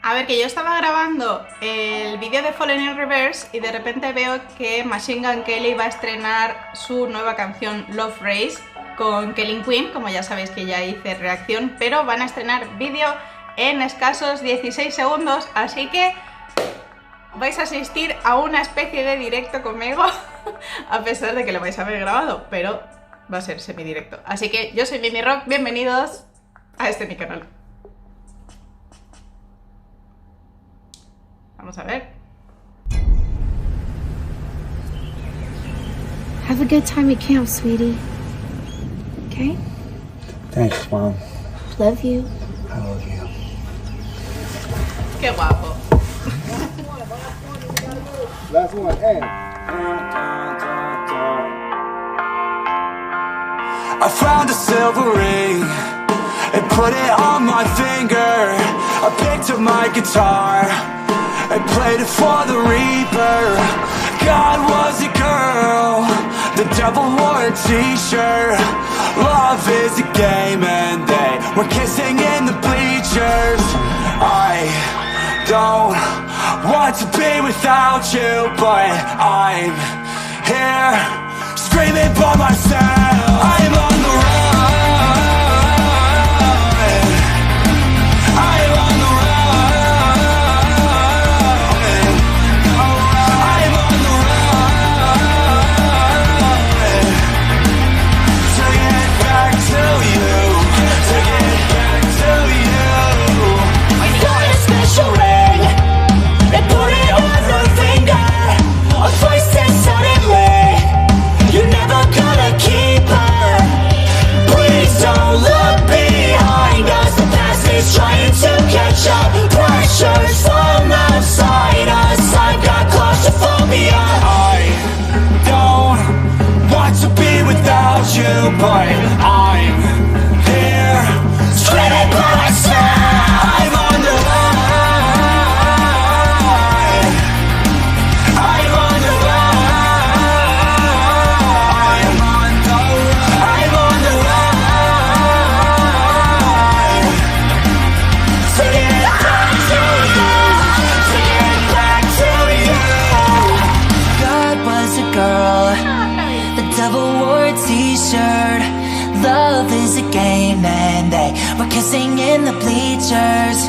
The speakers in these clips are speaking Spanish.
A ver, que yo estaba grabando el vídeo de Fallen in Reverse y de repente veo que Machine Gun Kelly va a estrenar su nueva canción Love Race con Kelly Queen, como ya sabéis que ya hice reacción, pero van a estrenar vídeo en escasos 16 segundos, así que vais a asistir a una especie de directo conmigo, a pesar de que lo vais a haber grabado, pero va a ser semidirecto. Así que yo soy Mimi Rock, bienvenidos a mi canal. Vamos a ver. Have a good time at camp, sweetie. Okay? Thanks, Mom. Love you. I love you. Qué guapo. Last one, and. I found a silver ring and put it on my finger. I picked up my guitar and played it for the reaper. God was a girl, the devil wore a t-shirt. Love is a game and they were kissing in the bleachers. I don't want to be without you, but I'm here screaming by myself. I'm on the run. I'm on the run. I'm on the run to get back to you, to get back to you. I got a special ring and put it on her finger. A voice said suddenly, you're never gonna keep her. Please don't look behind us. The past is trying to catch up. Pressure's from outside us. I've got claustrophobia. I don't want to be without you, but I'm here screaming by myself. I'm on the run. I'm on the run. I'm on the run. To get back to you. To get back to you. God was a girl. The devil wore a t-shirt. Love is a game and they were kissing in the bleachers.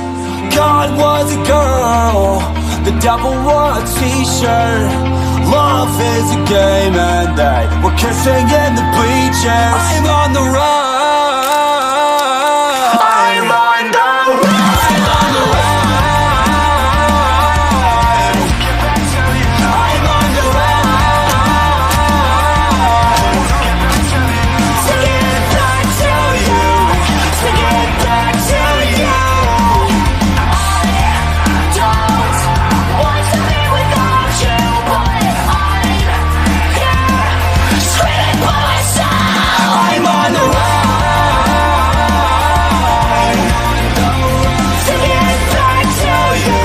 God was a girl. The devil wore a t-shirt. Love is a game and they were kissing in the bleachers. I'm on the run. I'm on the run. I'm on the run. I'm on the run. To get back to you. To get back to you. I don't want to be without you, but I'm here screaming by myself. I'm on the run. To get back to you.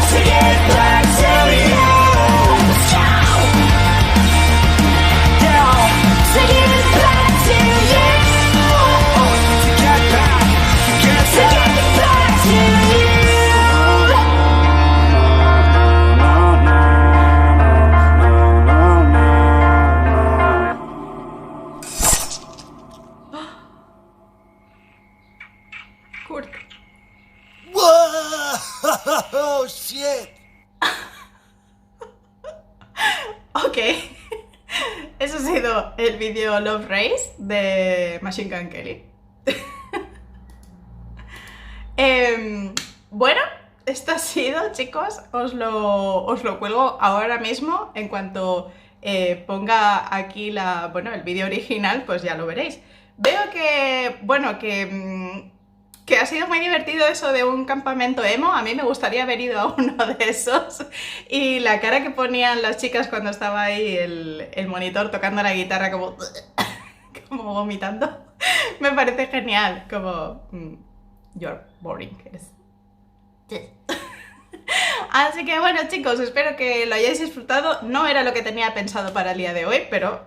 To get back to you. Yeah. To get back to you. To get back. To get back to you. Kurt. Whoa! Shit! Ok. Eso ha sido el vídeo Love Race de Machine Gun Kelly. Bueno, esto ha sido, chicos, os lo cuelgo ahora mismo. En cuanto ponga aquí el vídeo original, pues ya lo veréis. Veo que, bueno, que ha sido muy divertido eso de un campamento emo. A mí me gustaría haber ido a uno de esos. Y la cara que ponían las chicas cuando estaba ahí el monitor tocando la guitarra como vomitando, me parece genial. Como you're boring, eres. Así que bueno, chicos, espero que lo hayáis disfrutado. No era lo que tenía pensado para el día de hoy, pero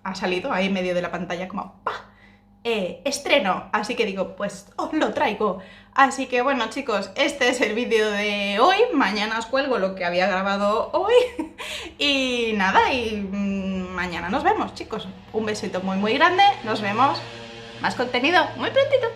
ha salido ahí en medio de la pantalla como ¡pah! estreno, así que digo, pues os lo traigo. Así que bueno, chicos, este es el vídeo de hoy. Mañana os cuelgo lo que había grabado hoy. Y nada, mañana nos vemos, chicos. Un besito muy muy grande, nos vemos. Más contenido muy prontito.